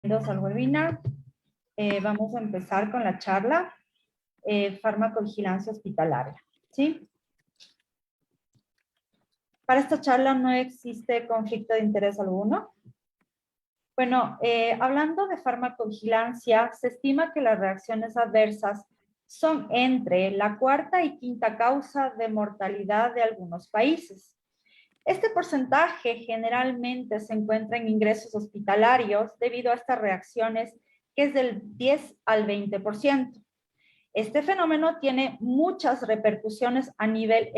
Bienvenidos al webinar. Vamos a empezar con la charla farmacovigilancia hospitalaria. ¿Sí? Para esta charla no existe conflicto de interés alguno. Bueno, hablando de farmacovigilancia, se estima que las reacciones adversas son entre la cuarta y quinta causa de mortalidad de algunos países. Este porcentaje generalmente se encuentra en ingresos hospitalarios debido a estas reacciones, que es del 10 al 20%. Este fenómeno tiene muchas repercusiones a nivel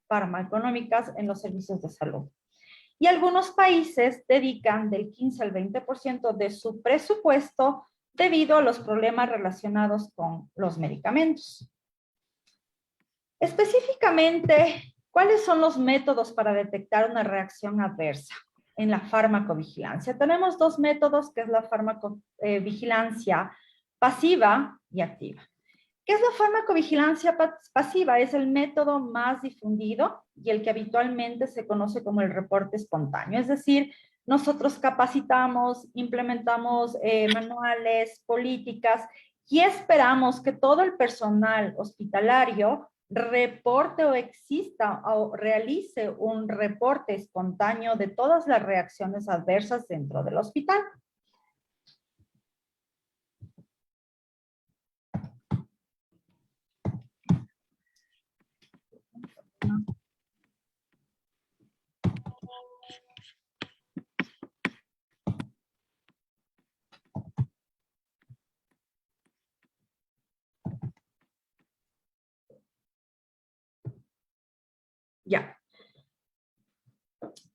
farmacoeconómicas en los servicios de salud. Y algunos países dedican del 15 al 20% de su presupuesto debido a los problemas relacionados con los medicamentos. Específicamente, ¿cuáles son los métodos para detectar una reacción adversa en la farmacovigilancia? Tenemos dos métodos, que es la farmacovigilancia pasiva y activa. ¿Qué es la farmacovigilancia pasiva? Es el método más difundido y el que habitualmente se conoce como el reporte espontáneo. Es decir, nosotros capacitamos, implementamos manuales, políticas y esperamos que todo el personal hospitalario reporte o exista o realice un reporte espontáneo de todas las reacciones adversas dentro del hospital. Ya.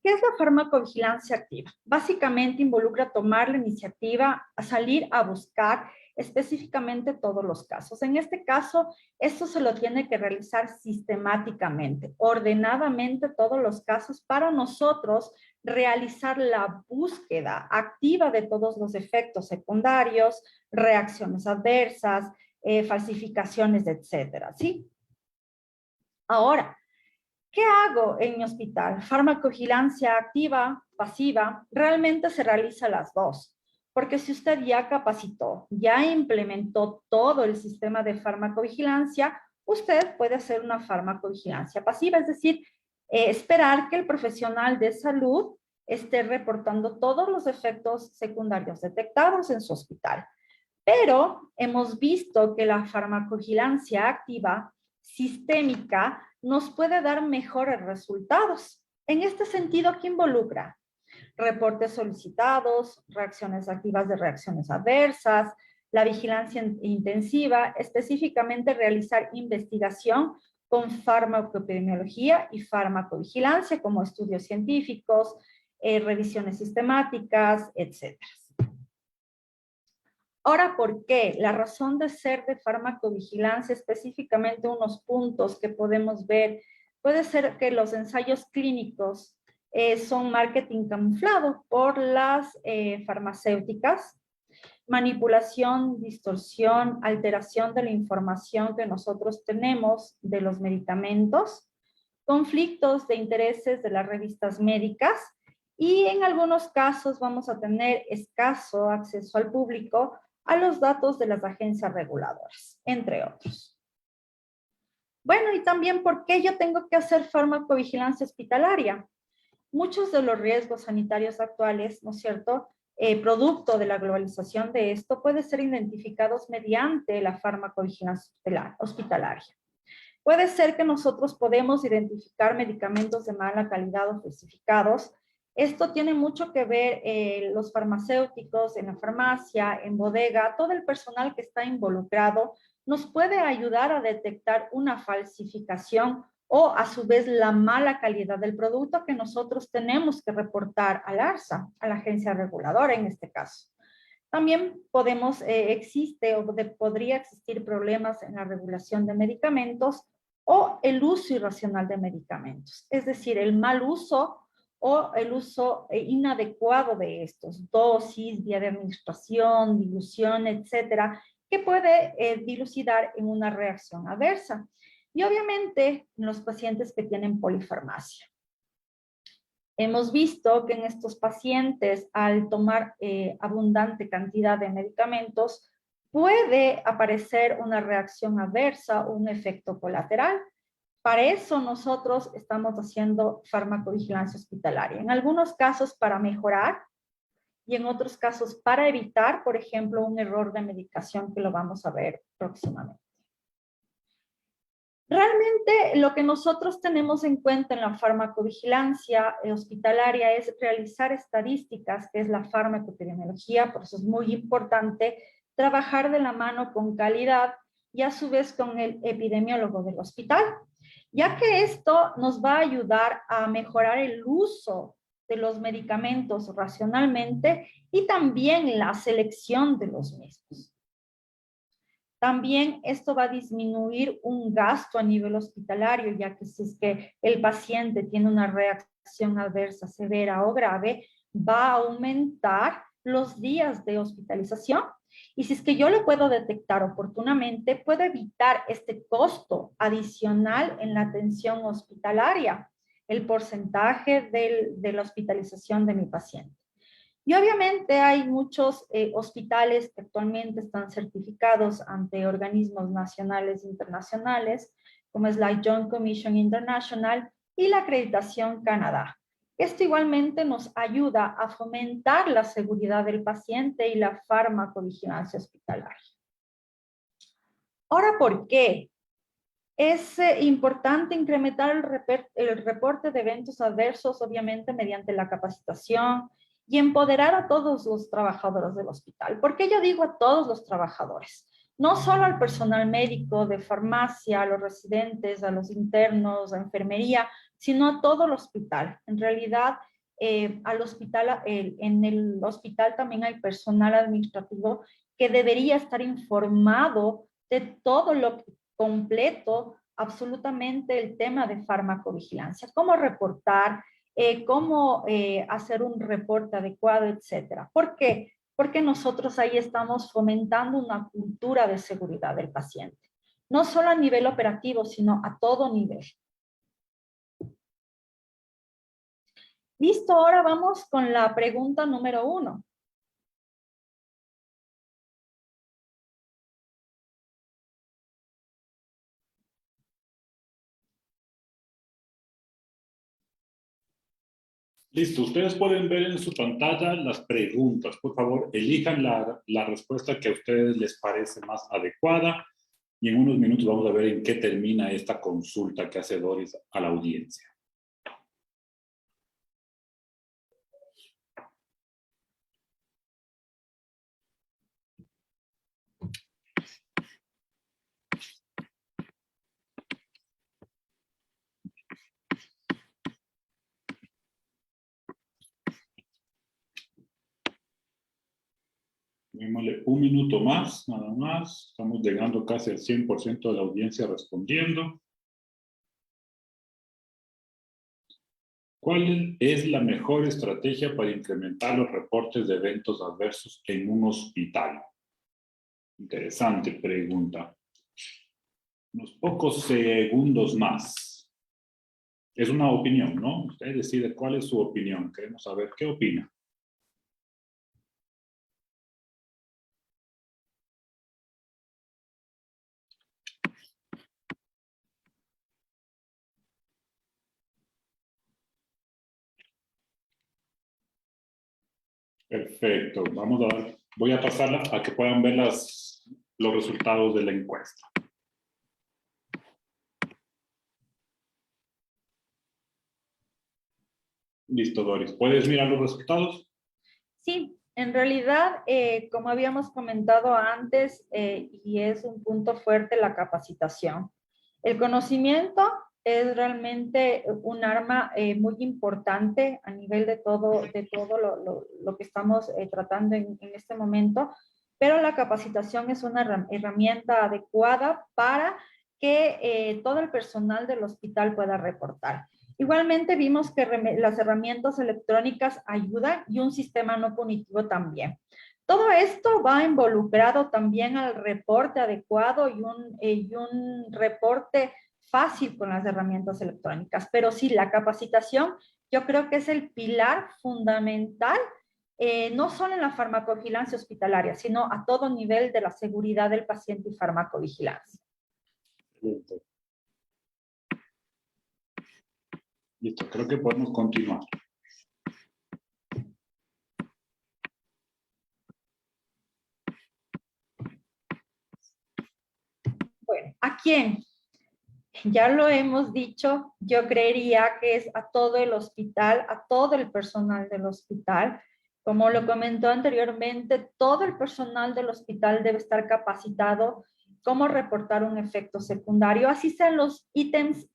¿Qué es la farmacovigilancia activa? Básicamente involucra tomar la iniciativa a salir a buscar específicamente todos los casos. En este caso, esto se lo tiene que realizar sistemáticamente, ordenadamente todos los casos para nosotros realizar la búsqueda activa de todos los efectos secundarios, reacciones adversas, falsificaciones, etcétera, ¿sí? Ahora, ¿qué hago en mi hospital? Farmacovigilancia activa, pasiva, realmente se realiza las dos. Porque si usted ya capacitó, ya implementó todo el sistema de farmacovigilancia, usted puede hacer una farmacovigilancia pasiva, es decir, esperar que el profesional de salud esté reportando todos los efectos secundarios detectados en su hospital. Pero hemos visto que la farmacovigilancia activa sistémica nos puede dar mejores resultados. En este sentido, ¿qué involucra? Reportes solicitados, reacciones activas de reacciones adversas, la vigilancia intensiva, específicamente realizar investigación con farmacoepidemiología y farmacovigilancia, como estudios científicos, revisiones sistemáticas, etc. Ahora, ¿por qué? La razón de ser de farmacovigilancia, específicamente unos puntos que podemos ver, puede ser que los ensayos clínicos son marketing camuflado por las farmacéuticas, manipulación, distorsión, alteración de la información que nosotros tenemos de los medicamentos, conflictos de intereses de las revistas médicas y en algunos casos vamos a tener escaso acceso al público a los datos de las agencias reguladoras, entre otros. Bueno, y también, ¿por qué yo tengo que hacer farmacovigilancia hospitalaria? Muchos de los riesgos sanitarios actuales, ¿no es cierto?, producto de la globalización de esto, pueden ser identificados mediante la farmacovigilancia hospitalaria. Puede ser que nosotros podemos identificar medicamentos de mala calidad o falsificados. Esto tiene mucho que ver los farmacéuticos, en la farmacia, en bodega, todo el personal que está involucrado nos puede ayudar a detectar una falsificación o a su vez la mala calidad del producto que nosotros tenemos que reportar al ARSA, a la agencia reguladora en este caso. También podría existir problemas en la regulación de medicamentos o el uso irracional de medicamentos, es decir, el mal uso o el uso inadecuado de estos, dosis, vía de administración, dilución, etcétera, que puede dilucidar en una reacción adversa. Y obviamente en los pacientes que tienen polifarmacia. Hemos visto que en estos pacientes, al tomar abundante cantidad de medicamentos, puede aparecer una reacción adversa o un efecto colateral. Para eso nosotros estamos haciendo farmacovigilancia hospitalaria. En algunos casos para mejorar y en otros casos para evitar, por ejemplo, un error de medicación que lo vamos a ver próximamente. Realmente lo que nosotros tenemos en cuenta en la farmacovigilancia hospitalaria es realizar estadísticas, que es la farmacoepidemiología, por eso es muy importante trabajar de la mano con calidad y a su vez con el epidemiólogo del hospital, ya que esto nos va a ayudar a mejorar el uso de los medicamentos racionalmente y también la selección de los mismos. También esto va a disminuir un gasto a nivel hospitalario, ya que si es que el paciente tiene una reacción adversa severa o grave, va a aumentar los días de hospitalización. Y si es que yo lo puedo detectar oportunamente, puedo evitar este costo adicional en la atención hospitalaria, el porcentaje de la hospitalización de mi paciente. Y obviamente hay muchos hospitales que actualmente están certificados ante organismos nacionales e internacionales, como es la Joint Commission International y la acreditación Canadá. Esto igualmente nos ayuda a fomentar la seguridad del paciente y la farmacovigilancia hospitalaria. Ahora, ¿por qué? Es importante incrementar el reporte de eventos adversos, obviamente mediante la capacitación y empoderar a todos los trabajadores del hospital. ¿Por qué yo digo a todos los trabajadores? No solo al personal médico, de farmacia, a los residentes, a los internos, a enfermería, sino a todo el hospital. En realidad, al hospital, en el hospital también hay personal administrativo que debería estar informado de todo lo completo, absolutamente el tema de farmacovigilancia, cómo reportar, cómo hacer un reporte adecuado, etcétera. ¿Por qué? Porque nosotros ahí estamos fomentando una cultura de seguridad del paciente, no solo a nivel operativo, sino a todo nivel. Listo, ahora vamos con la pregunta número 1. Listo, ustedes pueden ver en su pantalla las preguntas. Por favor, elijan la respuesta que a ustedes les parece más adecuada y en unos minutos vamos a ver en qué termina esta consulta que hace Doris a la audiencia. Démosle un minuto más, nada más. Estamos llegando casi al 100% de la audiencia respondiendo. ¿Cuál es la mejor estrategia para incrementar los reportes de eventos adversos en un hospital? Interesante pregunta. Unos pocos segundos más. Es una opinión, ¿no? Usted decide cuál es su opinión. Queremos saber qué opina. Perfecto. Voy a pasarla a que puedan ver los resultados de la encuesta. Listo, Doris. ¿Puedes mirar los resultados? Sí, en realidad, como habíamos comentado antes, y es un punto fuerte la capacitación. El conocimiento es realmente un arma muy importante a nivel de todo lo que estamos tratando en este momento, pero la capacitación es una herramienta adecuada para que todo el personal del hospital pueda reportar. Igualmente vimos que las herramientas electrónicas ayudan y un sistema no punitivo también. Todo esto va involucrado también al reporte adecuado y un reporte fácil con las herramientas electrónicas. Pero sí, la capacitación yo creo que es el pilar fundamental, no solo en la farmacovigilancia hospitalaria, sino a todo nivel de la seguridad del paciente y farmacovigilancia. Excelente. Listo, creo que podemos continuar. Bueno, ¿a quién? Ya lo hemos dicho, yo creería que es a todo el hospital, a todo el personal del hospital. Como lo comentó anteriormente, todo el personal del hospital debe estar capacitado cómo reportar un efecto secundario, así sean los ítems,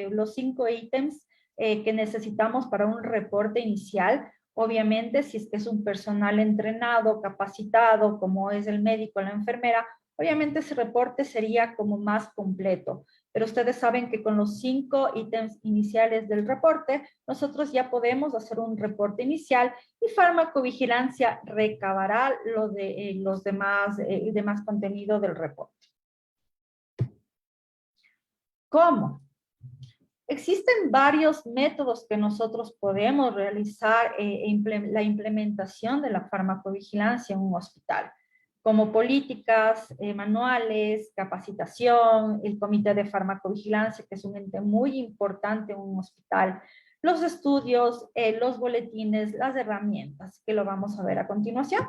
los 5 ítems que necesitamos para un reporte inicial. Obviamente, si es que es un personal entrenado, capacitado, como es el médico, la enfermera, obviamente ese reporte sería como más completo. Pero ustedes saben que con los 5 ítems iniciales del reporte, nosotros ya podemos hacer un reporte inicial y farmacovigilancia recabará los demás contenido del reporte. ¿Cómo? Existen varios métodos que nosotros podemos realizar la implementación de la farmacovigilancia en un hospital, como políticas, manuales, capacitación, el comité de farmacovigilancia, que es un ente muy importante en un hospital, los estudios, los boletines, las herramientas, que lo vamos a ver a continuación.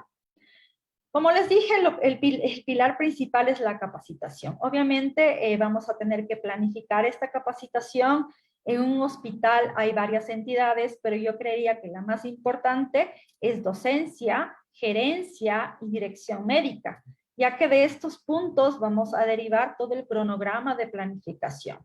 Como les dije, el pilar principal es la capacitación. Obviamente vamos a tener que planificar esta capacitación. En un hospital hay varias entidades, pero yo creería que la más importante es docencia, gerencia y dirección médica, ya que de estos puntos vamos a derivar todo el cronograma de planificación.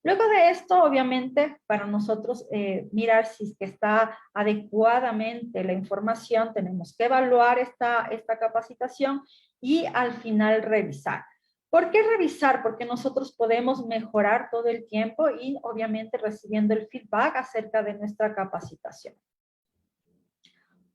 Luego de esto, obviamente, para nosotros mirar si es que está adecuadamente la información, tenemos que evaluar esta capacitación y al final revisar. ¿Por qué revisar? Porque nosotros podemos mejorar todo el tiempo y obviamente recibiendo el feedback acerca de nuestra capacitación.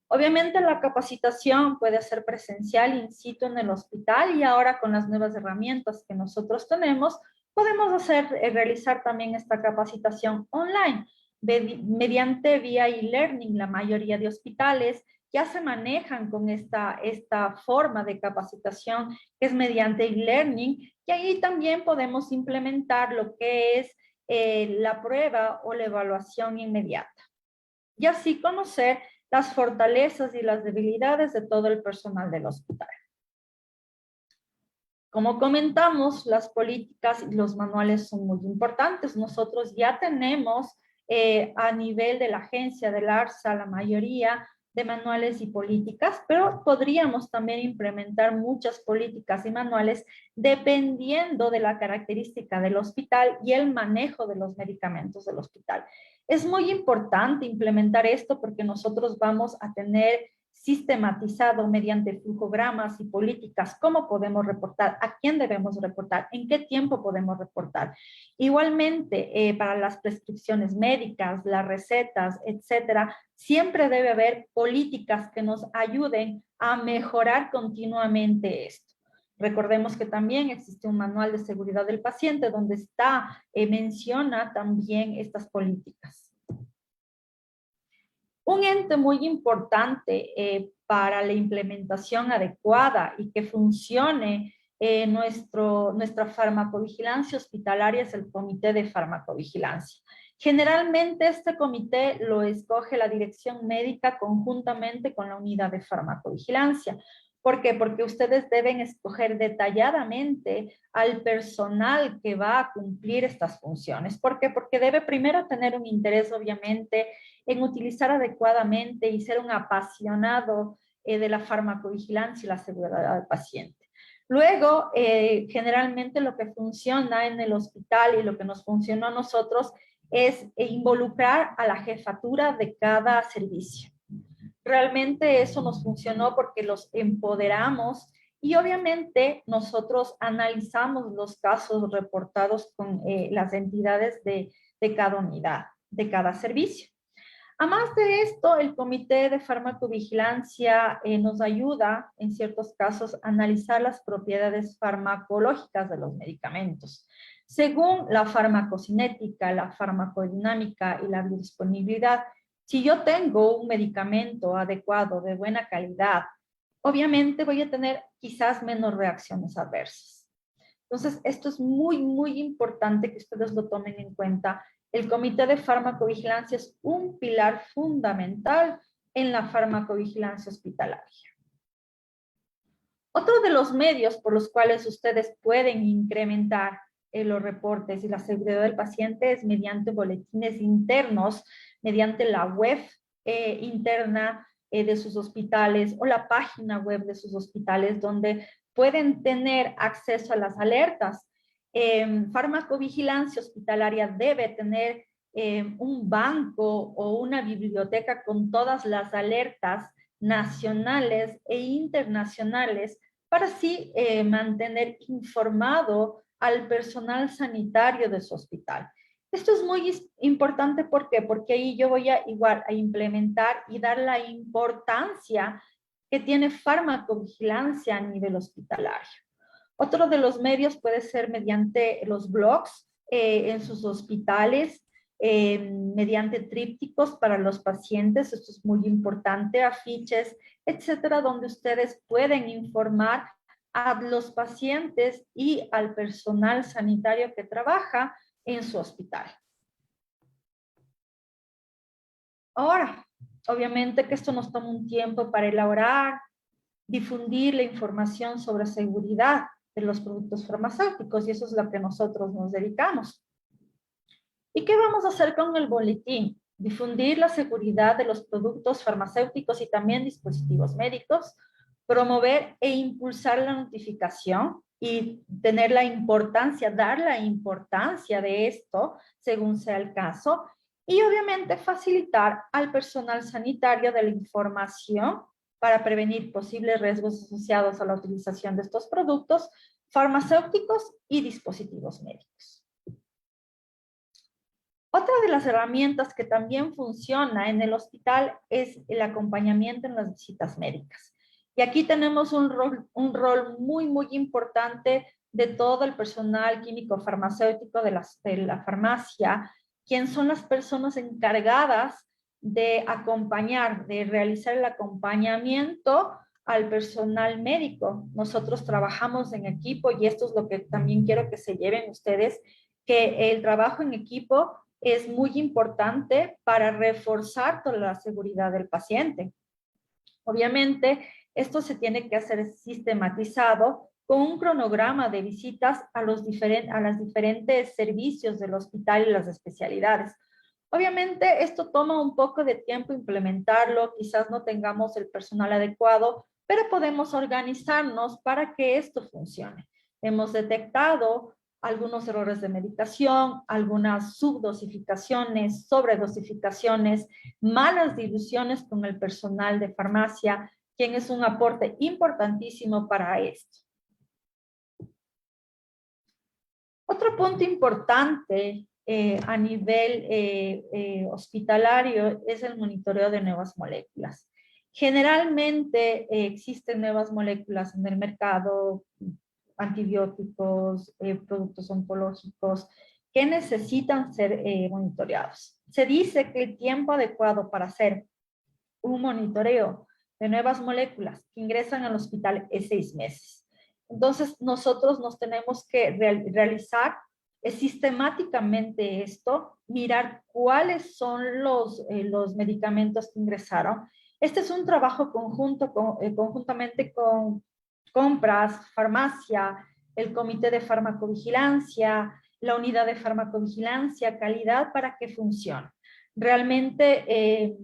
Obviamente la capacitación puede ser presencial in situ en el hospital y ahora con las nuevas herramientas que nosotros tenemos, podemos realizar también esta capacitación online mediante vía e-learning. La mayoría de hospitales ya se manejan con esta forma de capacitación que es mediante e-learning y ahí también podemos implementar lo que es la prueba o la evaluación inmediata. Y así conocer las fortalezas y las debilidades de todo el personal del hospital. Como comentamos, las políticas y los manuales son muy importantes. Nosotros ya tenemos a nivel de la agencia del ARSA la mayoría de manuales y políticas, pero podríamos también implementar muchas políticas y manuales dependiendo de la característica del hospital y el manejo de los medicamentos del hospital. Es muy importante implementar esto porque nosotros vamos a tener sistematizado mediante flujogramas y políticas cómo podemos reportar, a quién debemos reportar, en qué tiempo podemos reportar. Igualmente, para las prescripciones médicas, las recetas, etcétera, siempre debe haber políticas que nos ayuden a mejorar continuamente esto. Recordemos que también existe un manual de seguridad del paciente donde menciona también estas políticas. Un ente muy importante para la implementación adecuada y que funcione nuestra farmacovigilancia hospitalaria es el comité de farmacovigilancia. Generalmente este comité lo escoge la dirección médica conjuntamente con la unidad de farmacovigilancia. ¿Por qué? Porque ustedes deben escoger detalladamente al personal que va a cumplir estas funciones. ¿Por qué? Porque debe primero tener un interés, obviamente, en utilizar adecuadamente y ser un apasionado de la farmacovigilancia y la seguridad del paciente. Luego, generalmente lo que funciona en el hospital y lo que nos funcionó a nosotros es involucrar a la jefatura de cada servicio. Realmente eso nos funcionó porque los empoderamos y obviamente nosotros analizamos los casos reportados con las entidades de cada unidad, de cada servicio. Además de esto, el Comité de Farmacovigilancia nos ayuda, en ciertos casos, a analizar las propiedades farmacológicas de los medicamentos. Según la farmacocinética, la farmacodinámica y la biodisponibilidad, si yo tengo un medicamento adecuado, de buena calidad, obviamente voy a tener quizás menos reacciones adversas. Entonces, esto es muy, muy importante que ustedes lo tomen en cuenta. El Comité de Farmacovigilancia es un pilar fundamental en la farmacovigilancia hospitalaria. Otro de los medios por los cuales ustedes pueden incrementar los reportes y la seguridad del paciente es mediante boletines internos, mediante la web interna de sus hospitales o la página web de sus hospitales, donde pueden tener acceso a las alertas. Farmacovigilancia hospitalaria debe tener un banco o una biblioteca con todas las alertas nacionales e internacionales para así mantener informado al personal sanitario de su hospital. Esto es muy importante, ¿por qué? Porque ahí yo voy a igual a implementar y dar la importancia que tiene farmacovigilancia a nivel hospitalario. Otro de los medios puede ser mediante los blogs en sus hospitales, mediante trípticos para los pacientes, esto es muy importante, afiches, etcétera, donde ustedes pueden informar a los pacientes y al personal sanitario que trabaja en su hospital. Ahora, obviamente que esto nos toma un tiempo para elaborar, difundir la información sobre seguridad de los productos farmacéuticos y eso es lo que nosotros nos dedicamos. ¿Y qué vamos a hacer con el boletín? Difundir la seguridad de los productos farmacéuticos y también dispositivos médicos, promover e impulsar la notificación y tener la importancia, dar la importancia de esto según sea el caso, y obviamente facilitar al personal sanitario de la información para prevenir posibles riesgos asociados a la utilización de estos productos farmacéuticos y dispositivos médicos. Otra de las herramientas que también funciona en el hospital es el acompañamiento en las visitas médicas. Y aquí tenemos un rol muy, muy importante de todo el personal químico farmacéutico de la farmacia, quien son las personas encargadas de acompañar, de realizar el acompañamiento al personal médico. Nosotros trabajamos en equipo y esto es lo que también quiero que se lleven ustedes, que el trabajo en equipo es muy importante para reforzar toda la seguridad del paciente. Obviamente, esto se tiene que hacer sistematizado con un cronograma de visitas a los diferentes servicios del hospital y las especialidades. Obviamente, esto toma un poco de tiempo implementarlo, quizás no tengamos el personal adecuado, pero podemos organizarnos para que esto funcione. Hemos detectado algunos errores de medicación, algunas subdosificaciones, sobredosificaciones, malas diluciones con el personal de farmacia, quien es un aporte importantísimo para esto. Otro punto importante a nivel hospitalario es el monitoreo de nuevas moléculas. Generalmente existen nuevas moléculas en el mercado, antibióticos, productos oncológicos, que necesitan ser monitoreados. Se dice que el tiempo adecuado para hacer un monitoreo de nuevas moléculas que ingresan al hospital es 6 meses. Entonces, nosotros nos tenemos que realizar sistemáticamente esto, mirar cuáles son los medicamentos que ingresaron. Este es un trabajo conjunto, conjuntamente con compras, farmacia, el comité de farmacovigilancia, la unidad de farmacovigilancia, calidad, para que funcione. Realmente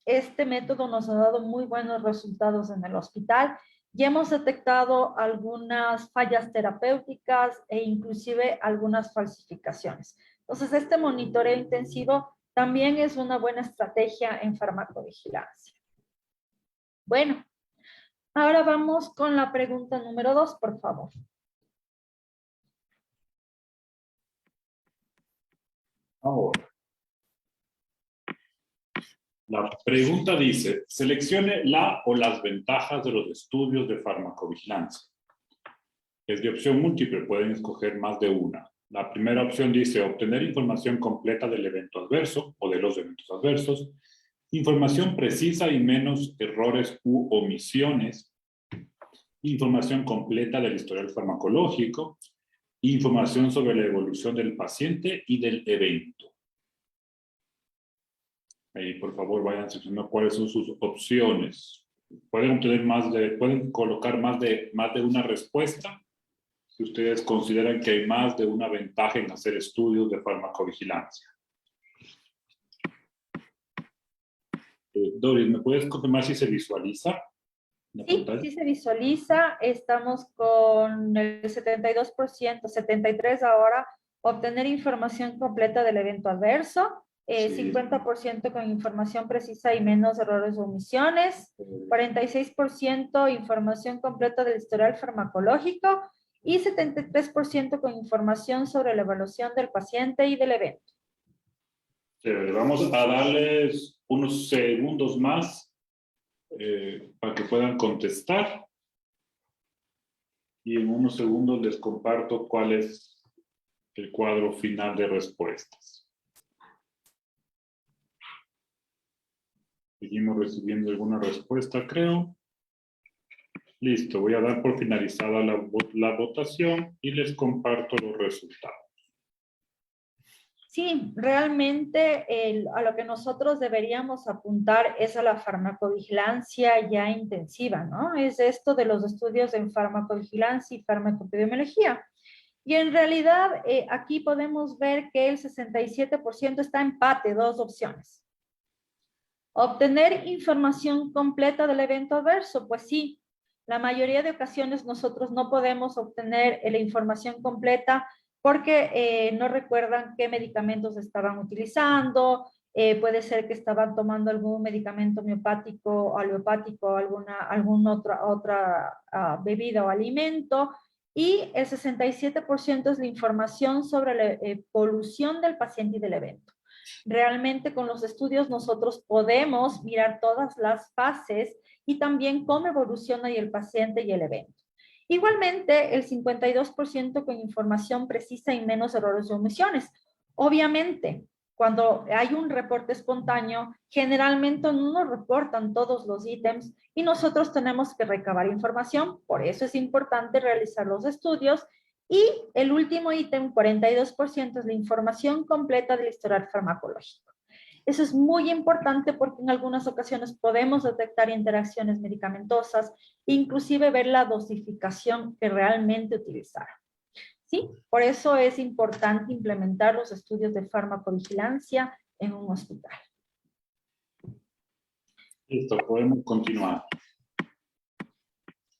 este método nos ha dado muy buenos resultados en el hospital y hemos detectado algunas fallas terapéuticas e inclusive algunas falsificaciones. Entonces, este monitoreo intensivo también es una buena estrategia en farmacovigilancia. Bueno, ahora vamos con la pregunta número 2, por favor. Ahora, La pregunta dice, seleccione la o las ventajas de los estudios de farmacovigilancia. Es de opción múltiple, pueden escoger más de una. La primera opción dice obtener información completa del evento adverso o de los eventos adversos, información precisa y menos errores u omisiones, información completa del historial farmacológico, información sobre la evolución del paciente y del evento. Ahí, por favor, vayan seleccionando cuáles son sus opciones. Pueden obtener pueden colocar más de una respuesta si ustedes consideran que hay más de una ventaja en hacer estudios de farmacovigilancia. Doris, ¿me puedes confirmar si se visualiza? Sí, sí se visualiza. Estamos con el 72%, 73% ahora, obtener información completa del evento adverso, Sí. 50% con información precisa y menos errores o omisiones, 46% información completa del historial farmacológico y 73% con información sobre la evaluación del paciente y del evento. Vamos a darles unos segundos más para que puedan contestar. Y en unos segundos les comparto cuál es el cuadro final de respuestas. Seguimos recibiendo alguna respuesta, creo. Listo, voy a dar por finalizada la votación y les comparto los resultados. Sí, realmente a lo que nosotros deberíamos apuntar es a la farmacovigilancia ya intensiva, ¿no? Es esto de los estudios en farmacovigilancia y farmacoepidemiología. Y en realidad aquí podemos ver que el 67% está empate, dos opciones. Obtener información completa del evento adverso, pues sí, la mayoría de ocasiones nosotros no podemos obtener la información completa porque no recuerdan qué medicamentos estaban utilizando, puede ser que estaban tomando algún medicamento homeopático, aleopático, alguna otra bebida o alimento, y el 67% es la información sobre la evolución del paciente y del evento. Realmente con los estudios nosotros podemos mirar todas las fases y también cómo evoluciona el paciente y el evento. Igualmente, el 52% con información precisa y menos errores o omisiones. Obviamente, cuando hay un reporte espontáneo, generalmente no nos reportan todos los ítems y nosotros tenemos que recabar información. Por eso es importante realizar los estudios. Y el último ítem, 42%, es la información completa del historial farmacológico. Eso es muy importante porque en algunas ocasiones podemos detectar interacciones medicamentosas, inclusive ver la dosificación que realmente utilizaron. ¿Sí? Por eso es importante implementar los estudios de farmacovigilancia en un hospital. Listo, podemos continuar.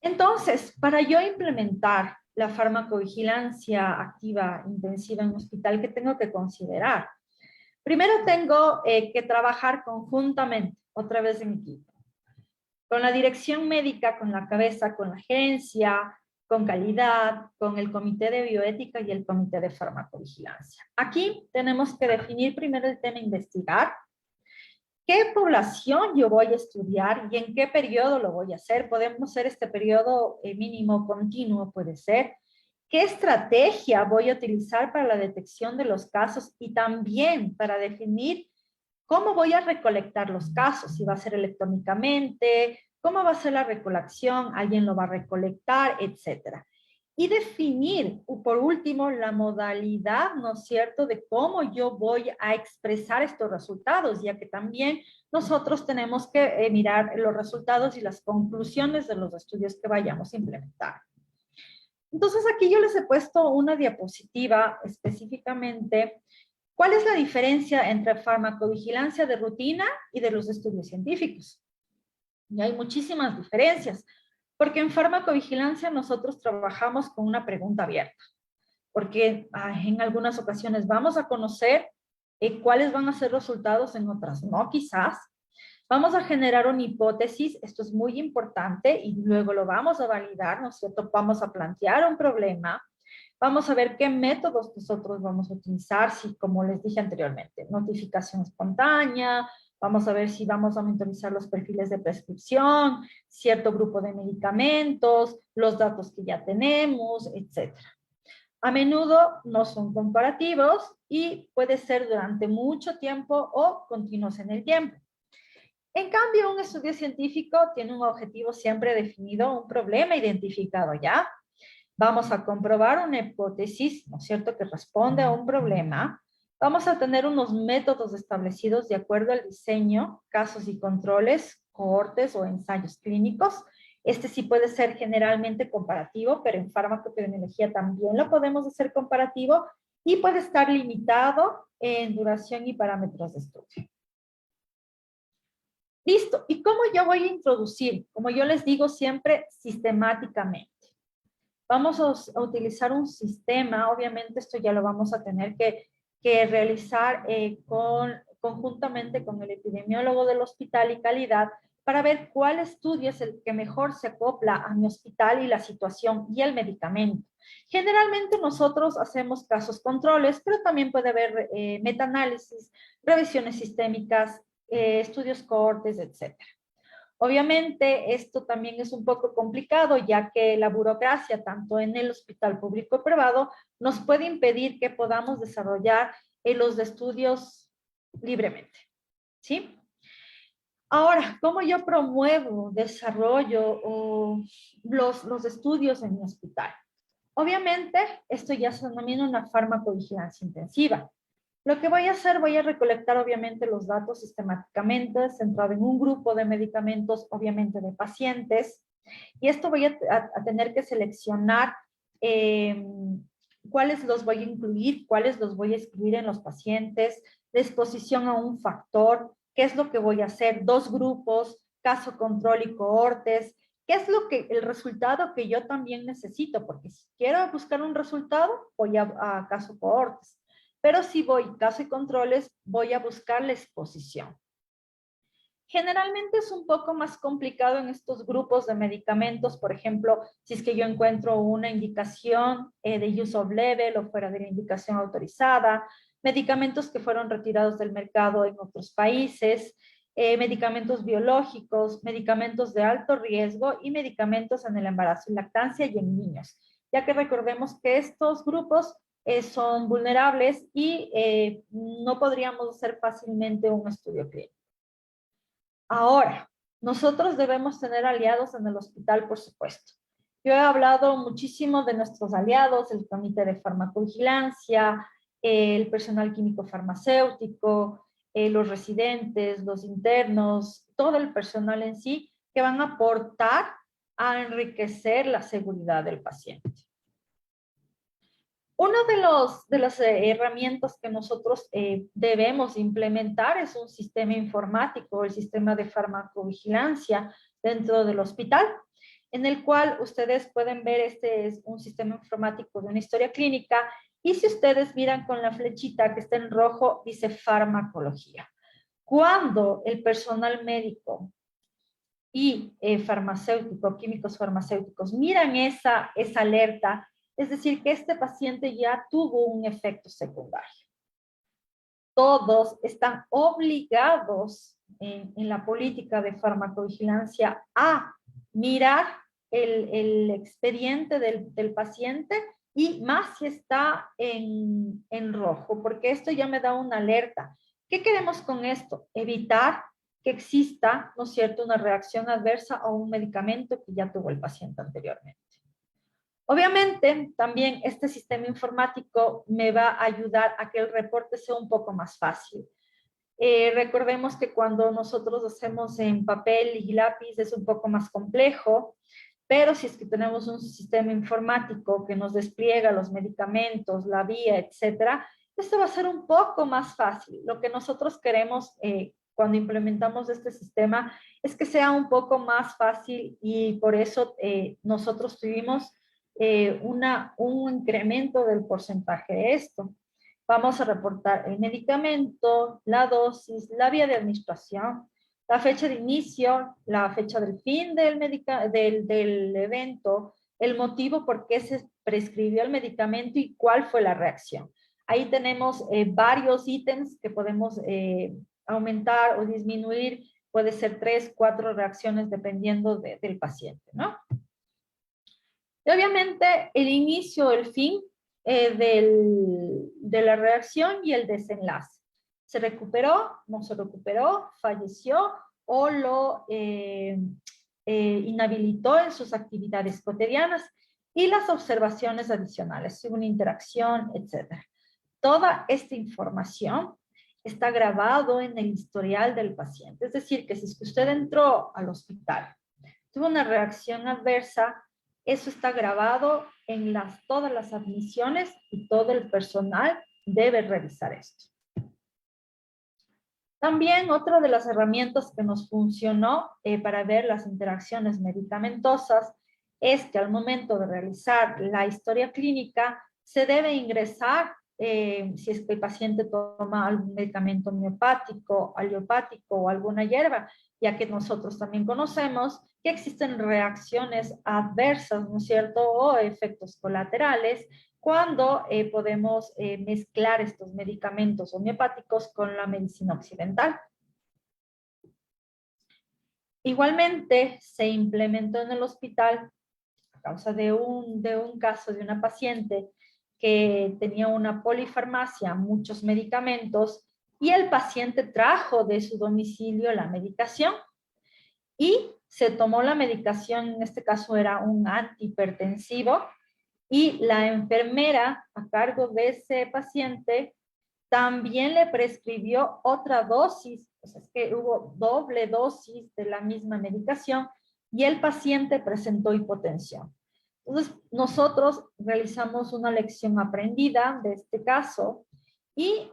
Entonces, para yo implementar la farmacovigilancia activa intensiva en un hospital, ¿qué tengo que considerar? Primero tengo que trabajar conjuntamente, otra vez en equipo, con la dirección médica, con la cabeza, con la gerencia, con calidad, con el comité de bioética y el comité de farmacovigilancia. Aquí tenemos que definir primero el tema investigar, qué población yo voy a estudiar y en qué periodo lo voy a hacer. Podemos hacer este periodo mínimo continuo, puede ser. ¿Qué estrategia voy a utilizar para la detección de los casos y también para definir cómo voy a recolectar los casos? Si va a ser electrónicamente, cómo va a ser la recolección, alguien lo va a recolectar, etcétera. Y definir, por último, la modalidad, ¿no es cierto?, de cómo yo voy a expresar estos resultados, ya que también nosotros tenemos que mirar los resultados y las conclusiones de los estudios que vayamos a implementar. Entonces, aquí yo les he puesto una diapositiva específicamente. ¿Cuál es la diferencia entre farmacovigilancia de rutina y de los estudios científicos? Y hay muchísimas diferencias, porque en farmacovigilancia nosotros trabajamos con una pregunta abierta, porque en algunas ocasiones vamos a conocer cuáles van a ser los resultados, en otras no, quizás. Vamos a generar una hipótesis, esto es muy importante, y luego lo vamos a validar, ¿no es cierto? Vamos a plantear un problema, vamos a ver qué métodos nosotros vamos a utilizar, si, como les dije anteriormente, notificación espontánea, Vamos a ver si vamos a monitorizar los perfiles de prescripción, cierto grupo de medicamentos, los datos que ya tenemos, etc. A menudo no son comparativos y puede ser durante mucho tiempo o continuos en el tiempo. En cambio, un estudio científico tiene un objetivo siempre definido, un problema identificado, ¿ya? Vamos a comprobar una hipótesis, ¿no es cierto?, que responde a un problema. Vamos a tener unos métodos establecidos de acuerdo al diseño, casos y controles, cohortes o ensayos clínicos. Este sí puede ser generalmente comparativo, pero en farmacoepidemiología también lo podemos hacer comparativo y puede estar limitado en duración y parámetros de estudio. Listo. ¿Y cómo yo voy a introducir? Como yo les digo siempre, sistemáticamente. Vamos a utilizar un sistema, obviamente esto ya lo vamos a tener que realizar conjuntamente con el epidemiólogo del hospital y calidad para ver cuál estudio es el que mejor se acopla a mi hospital y la situación y el medicamento. Generalmente nosotros hacemos casos controles, pero también puede haber metaanálisis, revisiones sistémicas, estudios cohortes, etc. Obviamente, esto también es un poco complicado, ya que la burocracia, tanto en el hospital público y privado, nos puede impedir que podamos desarrollar los estudios libremente, ¿sí? Ahora, ¿cómo yo promuevo, desarrollo los estudios en mi hospital? Obviamente, esto ya se denomina una farmacovigilancia intensiva. Lo que voy a hacer, voy a recolectar obviamente los datos sistemáticamente, centrado en un grupo de medicamentos, obviamente de pacientes, y esto voy a tener que seleccionar cuáles los voy a incluir, cuáles los voy a excluir en los pacientes, de exposición a un factor, qué es lo que voy a hacer, dos grupos, caso control y cohortes, qué es el resultado que yo también necesito, porque si quiero buscar un resultado, voy a caso cohortes. Pero si voy caso y controles, voy a buscar la exposición. Generalmente es un poco más complicado en estos grupos de medicamentos, por ejemplo, si es que yo encuentro una indicación de use of level o fuera de la indicación autorizada, medicamentos que fueron retirados del mercado en otros países, medicamentos biológicos, medicamentos de alto riesgo y medicamentos en el embarazo y lactancia y en niños, ya que recordemos que estos grupos son vulnerables y no podríamos hacer fácilmente un estudio clínico. Ahora, nosotros debemos tener aliados en el hospital, por supuesto. Yo he hablado muchísimo de nuestros aliados, el comité de farmacovigilancia, el personal químico farmacéutico, los residentes, los internos, todo el personal en sí, que van a aportar a enriquecer la seguridad del paciente. Una de las herramientas que nosotros debemos implementar es un sistema informático, el sistema de farmacovigilancia dentro del hospital, en el cual ustedes pueden ver, este es un sistema informático de una historia clínica, y si ustedes miran con la flechita que está en rojo, dice farmacología. Cuando el personal médico y farmacéutico, químicos farmacéuticos, miran esa alerta, es decir, que este paciente ya tuvo un efecto secundario. Todos están obligados en la política de farmacovigilancia a mirar el expediente del paciente y más si está en rojo, porque esto ya me da una alerta. ¿Qué queremos con esto? Evitar que exista, ¿no es cierto?, una reacción adversa a un medicamento que ya tuvo el paciente anteriormente. Obviamente, también este sistema informático me va a ayudar a que el reporte sea un poco más fácil. Recordemos que cuando nosotros hacemos en papel y lápiz es un poco más complejo, pero si es que tenemos un sistema informático que nos despliega los medicamentos, la vía, etcétera, esto va a ser un poco más fácil. Lo que nosotros queremos cuando implementamos este sistema es que sea un poco más fácil y por eso nosotros tuvimos un incremento del porcentaje de esto. Vamos a reportar el medicamento, la dosis, la vía de administración, la fecha de inicio, la fecha del fin del evento, el motivo por qué se prescribió el medicamento y cuál fue la reacción. Ahí tenemos varios ítems que podemos aumentar o disminuir. Puede ser 3, 4 reacciones dependiendo del paciente, ¿no? Y obviamente el inicio, el fin de la reacción y el desenlace. ¿Se recuperó? ¿No se recuperó? ¿Falleció? ¿O lo inhabilitó en sus actividades cotidianas? Y las observaciones adicionales, una interacción, etcétera. Toda esta información está grabado en el historial del paciente. Es decir, que si es que usted entró al hospital, tuvo una reacción adversa, eso está grabado en todas las admisiones y todo el personal debe revisar esto. También otra de las herramientas que nos funcionó para ver las interacciones medicamentosas es que al momento de realizar la historia clínica se debe ingresar si es que el paciente toma algún medicamento homeopático, aliopático o alguna hierba, ya que nosotros también conocemos que existen reacciones adversas, ¿no es cierto?, o efectos colaterales cuando podemos mezclar estos medicamentos homeopáticos con la medicina occidental. Igualmente, se implementó en el hospital, a causa de un caso de una paciente que tenía una polifarmacia, muchos medicamentos, y el paciente trajo de su domicilio la medicación y se tomó la medicación, en este caso era un antihipertensivo, y la enfermera a cargo de ese paciente también le prescribió otra dosis, o sea, es que hubo doble dosis de la misma medicación y el paciente presentó hipotensión. Entonces, nosotros realizamos una lección aprendida de este caso y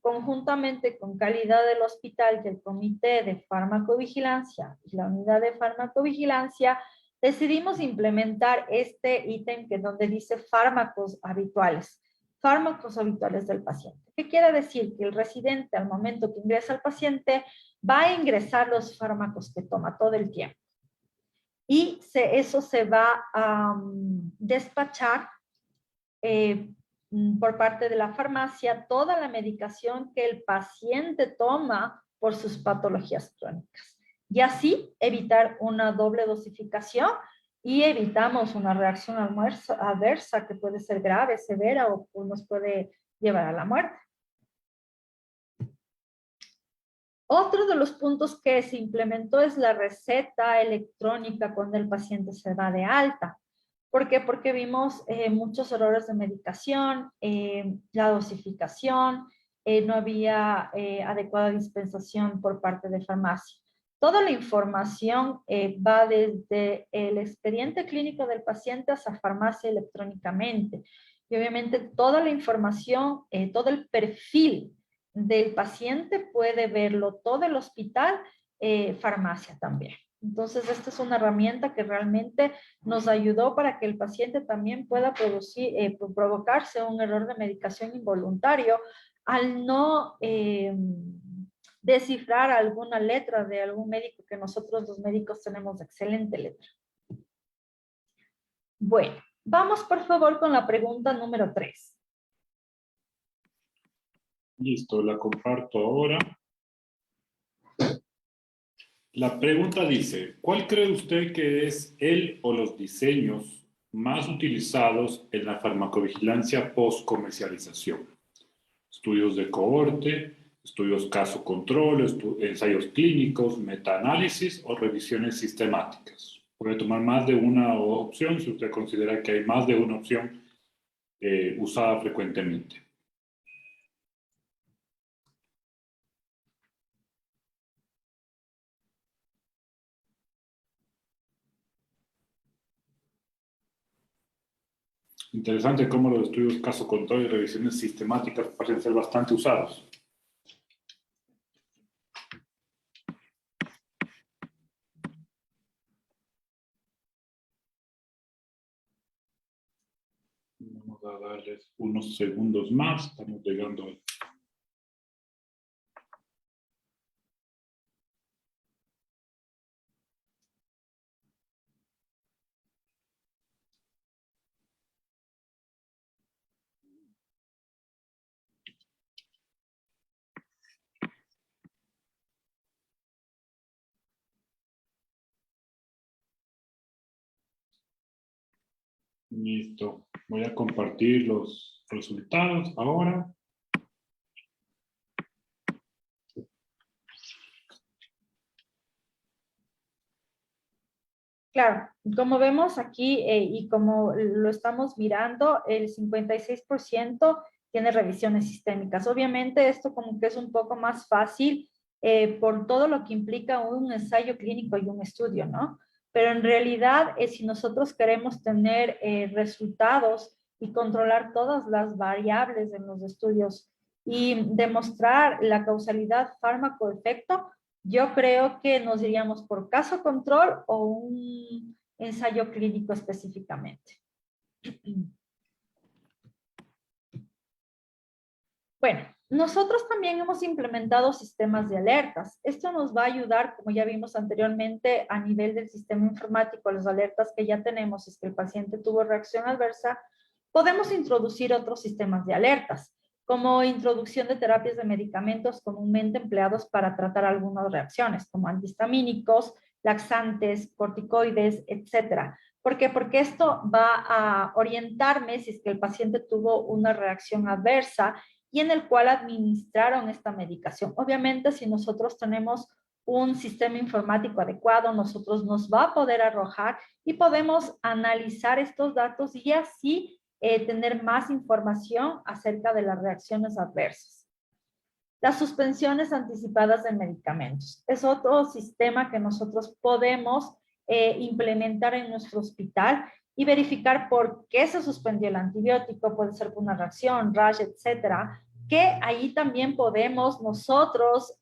conjuntamente con calidad del hospital y el comité de farmacovigilancia y la unidad de farmacovigilancia, decidimos implementar este ítem que donde dice fármacos habituales del paciente. ¿Qué quiere decir? Que el residente al momento que ingresa al paciente va a ingresar los fármacos que toma todo el tiempo. Y eso se va a despachar por parte de la farmacia toda la medicación que el paciente toma por sus patologías crónicas. Y así evitar una doble dosificación y evitamos una reacción adversa que puede ser grave, severa o nos puede llevar a la muerte. Otro de los puntos que se implementó es la receta electrónica cuando el paciente se va de alta. ¿Por qué? Porque vimos muchos errores de medicación, la dosificación, no había adecuada dispensación por parte de farmacia. Toda la información va desde el expediente clínico del paciente hasta farmacia electrónicamente. Y obviamente toda la información, todo el perfil del paciente puede verlo todo el hospital, farmacia también. Entonces, esta es una herramienta que realmente nos ayudó para que el paciente también pueda provocarse un error de medicación involuntario al no descifrar alguna letra de algún médico, que nosotros los médicos tenemos excelente letra. Bueno, vamos por favor con la pregunta número 3. Listo, la comparto ahora. La pregunta dice, ¿cuál cree usted que es el o los diseños más utilizados en la farmacovigilancia post-comercialización? Estudios de cohorte, estudios caso-control, ensayos clínicos, metaanálisis o revisiones sistemáticas. Puede tomar más de una opción si usted considera que hay más de una opción usada frecuentemente. Interesante cómo los estudios caso-control y revisiones sistemáticas parecen ser bastante usados. Vamos a darles unos segundos más. Estamos llegando al Listo. Voy a compartir los resultados ahora. Claro, como vemos aquí y como lo estamos mirando, el 56% tiene revisiones sistémicas. Obviamente esto como que es un poco más fácil por todo lo que implica un ensayo clínico y un estudio, ¿no? Pero en realidad, si nosotros queremos tener resultados y controlar todas las variables en los estudios y demostrar la causalidad fármaco-efecto, yo creo que nos iríamos por caso control o un ensayo clínico específicamente. Bueno, nosotros también hemos implementado sistemas de alertas. Esto nos va a ayudar, como ya vimos anteriormente, a nivel del sistema informático, las alertas que ya tenemos, si es que el paciente tuvo reacción adversa, podemos introducir otros sistemas de alertas, como introducción de terapias de medicamentos comúnmente empleados para tratar algunas reacciones, como antihistamínicos, laxantes, corticoides, etcétera. ¿Por qué? Porque esto va a orientarme si es que el paciente tuvo una reacción adversa y en el cual administraron esta medicación. Obviamente, si nosotros tenemos un sistema informático adecuado, nosotros nos va a poder arrojar y podemos analizar estos datos y así tener más información acerca de las reacciones adversas. Las suspensiones anticipadas de medicamentos es otro sistema que nosotros podemos implementar en nuestro hospital y verificar por qué se suspendió el antibiótico, puede ser por una reacción, rash, etcétera, que ahí también podemos nosotros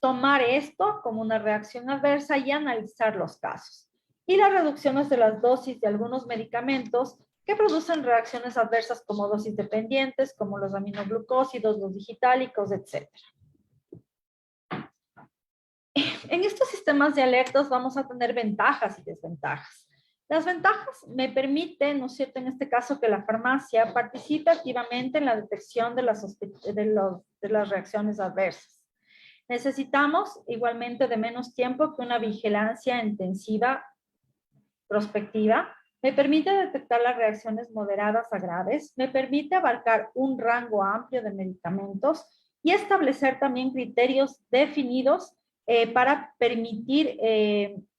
tomar esto como una reacción adversa y analizar los casos. Y las reducciones de las dosis de algunos medicamentos que producen reacciones adversas como dosis dependientes, como los aminoglucósidos, los digitálicos, etc. En estos sistemas de alertas vamos a tener ventajas y desventajas. Las ventajas me permiten, ¿no es cierto?, en este caso que la farmacia participe activamente en la detección de las reacciones adversas. Necesitamos igualmente de menos tiempo que una vigilancia intensiva prospectiva. Me permite detectar las reacciones moderadas a graves, me permite abarcar un rango amplio de medicamentos y establecer también criterios definidos para permitir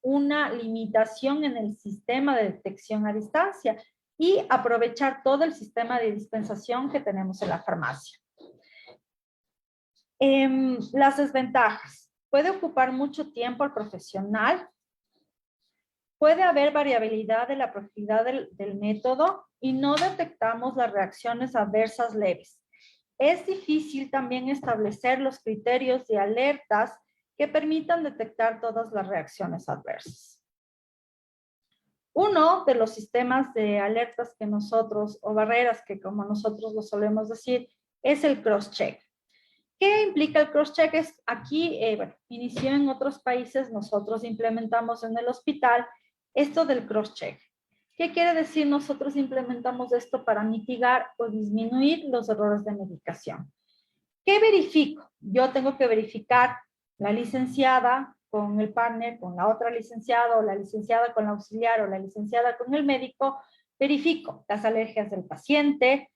una limitación en el sistema de detección a distancia y aprovechar todo el sistema de dispensación que tenemos en la farmacia. Las desventajas. Puede ocupar mucho tiempo al profesional. Puede haber variabilidad de la profundidad del método y no detectamos las reacciones adversas leves. Es difícil también establecer los criterios de alertas que permitan detectar todas las reacciones adversas. Uno de los sistemas de alertas que nosotros, o barreras que como nosotros lo solemos decir, es el cross-check. ¿Qué implica el cross-check? Aquí, bueno, inició en otros países, nosotros implementamos en el hospital esto del cross-check. ¿Qué quiere decir? Nosotros implementamos esto para mitigar o disminuir los errores de medicación. ¿Qué verifico? Yo tengo que verificar la licenciada con el partner, con la otra licenciada, o la licenciada con la auxiliar, o la licenciada con el médico. Verifico las alergias del paciente,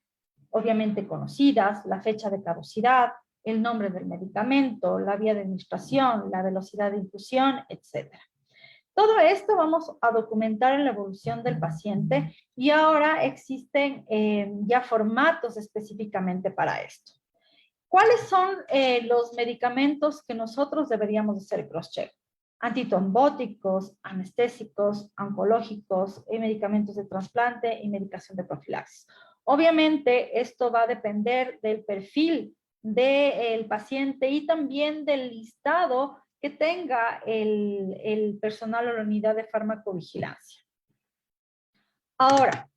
obviamente conocidas, la fecha de caducidad, el nombre del medicamento, la vía de administración, la velocidad de infusión, etc. Todo esto vamos a documentar en la evolución del paciente y ahora existen ya formatos específicamente para esto. ¿Cuáles son los medicamentos que nosotros deberíamos hacer cross-check? Antitrombóticos, anestésicos, oncológicos, medicamentos de trasplante y medicación de profilaxis. Obviamente, esto va a depender del perfil del paciente y también del listado que tenga el personal o la unidad de farmacovigilancia. Ahora,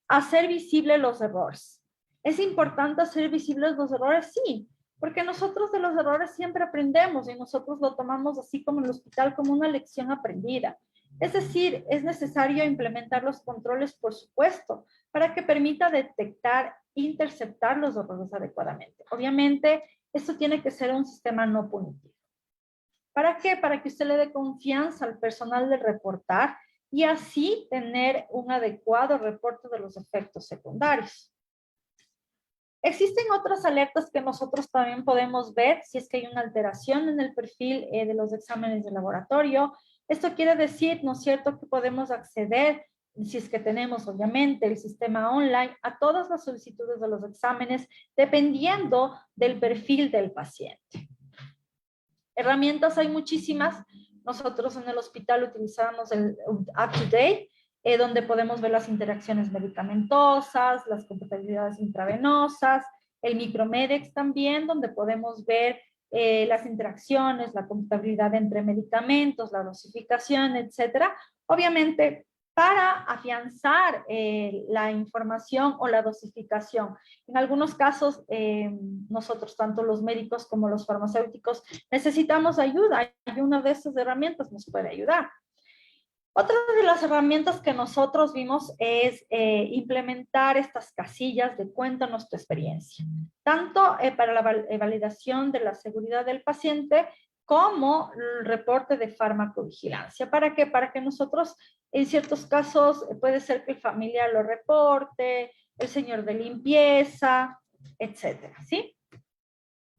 hacer visibles los errores. ¿Es importante hacer visibles los errores? Sí, porque nosotros de los errores siempre aprendemos y nosotros lo tomamos así como en el hospital como una lección aprendida. Es decir, es necesario implementar los controles, por supuesto, para que permita detectar, interceptar los errores adecuadamente. Obviamente, esto tiene que ser un sistema no punitivo. ¿Para qué? Para que usted le dé confianza al personal de reportar y así tener un adecuado reporte de los efectos secundarios. Existen otras alertas que nosotros también podemos ver si es que hay una alteración en el perfil de los exámenes de laboratorio. Esto quiere decir, ¿no es cierto?, que podemos acceder, si es que tenemos obviamente el sistema online, a todas las solicitudes de los exámenes dependiendo del perfil del paciente. Herramientas hay muchísimas. Nosotros en el hospital utilizamos el UpToDate, donde podemos ver las interacciones medicamentosas, las compatibilidades intravenosas, el Micromedex también, donde podemos ver las interacciones, la compatibilidad entre medicamentos, la dosificación, etcétera. Obviamente, para afianzar la información o la dosificación. En algunos casos, nosotros, tanto los médicos como los farmacéuticos, necesitamos ayuda y una de esas herramientas nos puede ayudar. Otra de las herramientas que nosotros vimos es implementar estas casillas de cuéntanos tu experiencia, tanto para la validación de la seguridad del paciente como el reporte de farmacovigilancia. ¿Para qué? Para que nosotros, en ciertos casos, puede ser que el familiar lo reporte, el señor de limpieza, etcétera, ¿sí?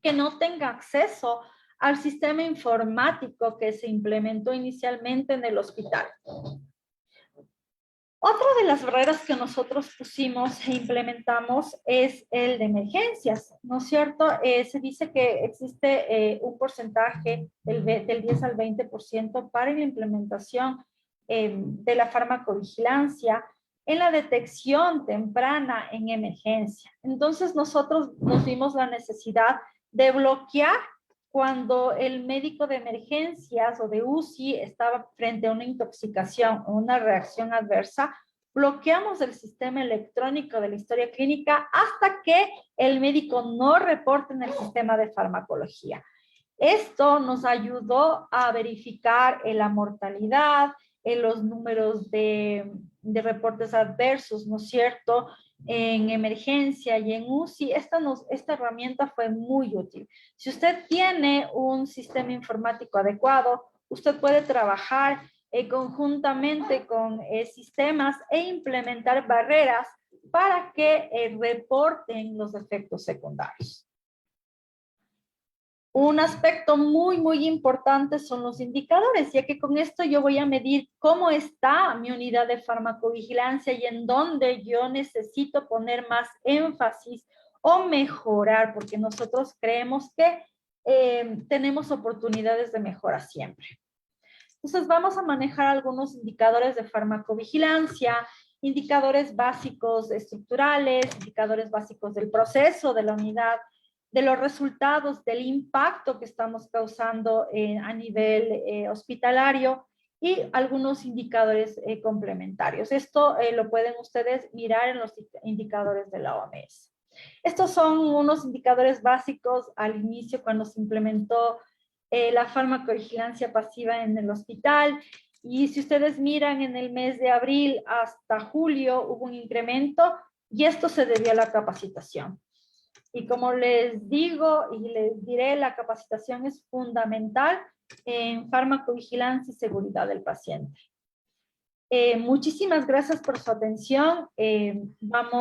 Que no tenga acceso al sistema informático que se implementó inicialmente en el hospital. Otra de las barreras que nosotros pusimos e implementamos es el de emergencias, ¿no es cierto? Se dice que existe un porcentaje del 10 al 20% para la implementación de la farmacovigilancia en la detección temprana en emergencia. Entonces nosotros nos vimos la necesidad de bloquear cuando el médico de emergencias o de UCI estaba frente a una intoxicación o una reacción adversa, bloqueamos el sistema electrónico de la historia clínica hasta que el médico no reporte en el sistema de farmacología. Esto nos ayudó a verificar la mortalidad, los números de reportes adversos, ¿no es cierto?, en emergencia y en UCI. Esta herramienta fue muy útil. Si usted tiene un sistema informático adecuado, usted puede trabajar conjuntamente con sistemas e implementar barreras para que reporten los efectos secundarios. Un aspecto muy, muy importante son los indicadores, ya que con esto yo voy a medir cómo está mi unidad de farmacovigilancia y en dónde yo necesito poner más énfasis o mejorar, porque nosotros creemos que tenemos oportunidades de mejora siempre. Entonces vamos a manejar algunos indicadores de farmacovigilancia, indicadores básicos estructurales, indicadores básicos del proceso de la unidad, de los resultados, del impacto que estamos causando a nivel hospitalario y algunos indicadores complementarios. Esto lo pueden ustedes mirar en los indicadores de la OMS. Estos son unos indicadores básicos al inicio cuando se implementó la farmacovigilancia pasiva en el hospital. Y si ustedes miran en el mes de abril hasta julio hubo un incremento y esto se debió a la capacitación. Y como les digo y les diré, la capacitación es fundamental en farmacovigilancia y seguridad del paciente. Muchísimas gracias por su atención. Vamos